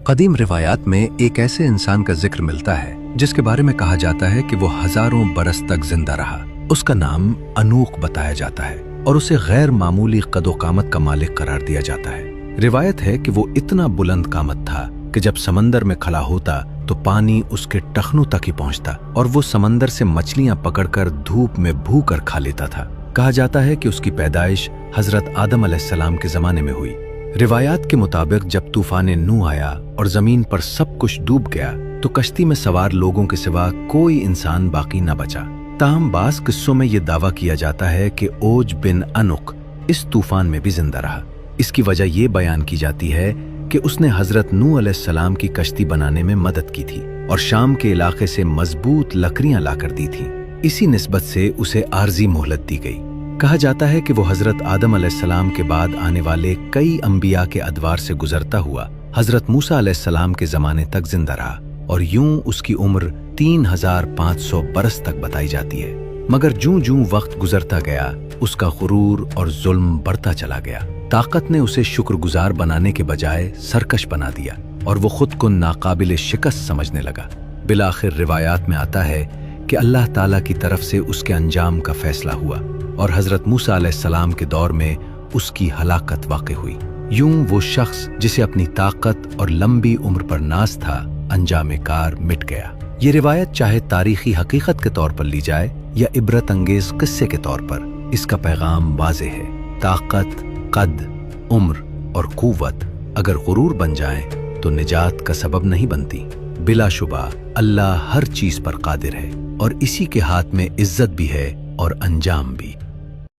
कदीम रिवायात में एक ऐसे इंसान का जिक्र मिलता है जिसके बारे में कहा जाता है कि वो हजारों बरस तक जिंदा रहा। उसका नाम अनूक बताया जाता है और उसे गैर मामूली कदो-कामत का मालिक करार दिया जाता है। रिवायत है कि वो इतना बुलंद कामत था कि जब समंदर में खड़ा होता तो पानी उसके टखनों तक ही पहुंचता और वो समंदर से मछलियां पकड़कर धूप में भूख कर खा लेता था। कहा जाता है कि उसकी पैदाइश हजरत आदम अलैहिस्सलाम के जमाने में हुई। रिवायात के मुताबिक जब तूफान नूह आया और जमीन पर सब कुछ डूब गया तो कश्ती में सवार लोगों के सिवा कोई इंसान बाकी न बचा। ताहम बास किस्सों में ये दावा किया जाता है कि ओज बिन अनुक इस तूफान में भी जिंदा रहा। इसकी वजह ये बयान की जाती है कि उसने हजरत नूह अलैहिस्सलाम की कश्ती बनाने में मदद की थी और शाम के इलाके से मजबूत लकड़ियां लाकर दी थी। इसी निस्बत से उसे आर्जी मोहलत दी गई। कहा जाता है कि वो हजरत आदम अलैहिस्सलाम के बाद आने वाले कई अंबिया के अदवार से गुजरता हुआ हजरत मूसा अलैहिस्सलाम के जमाने तक जिंदा रहा और यूं उसकी उम्र 3500 बरस तक बताई जाती है। मगर जूं-जूं वक्त गुजरता गया उसका गुरूर और जुल्म बढ़ता चला गया। ताकत ने उसे शुक्रगुजार बनाने के बजाय सरकश बना दिया और वो खुद को नाकाबिल शिकस्त समझने लगा। बिलाखिर रिवायात में आता है कि अल्लाह ताला की तरफ से उसके अंजाम का फैसला हुआ और हजरत मूसा अलैहिस्सलाम के दौर में उसकी हलाकत वाक़ई हुई। यूं वो शख्स जिसे अपनी ताकत और लंबी उम्र पर नाज था अंजाम कार मिट गया। ये रिवायत चाहे तारीखी हकीकत के तौर पर ली जाए या इबरत अंगेज किस्से के तौर पर, इसका पैगाम वाज़ेह है। ताकत, कद, उम्र और कुव्वत अगर गुरूर बन जाएं तो निजात का सबब नहीं बनती। बिलाशुबा अल्लाह हर चीज पर कादिर है और इसी के हाथ में इज्जत भी है और अंजाम भी।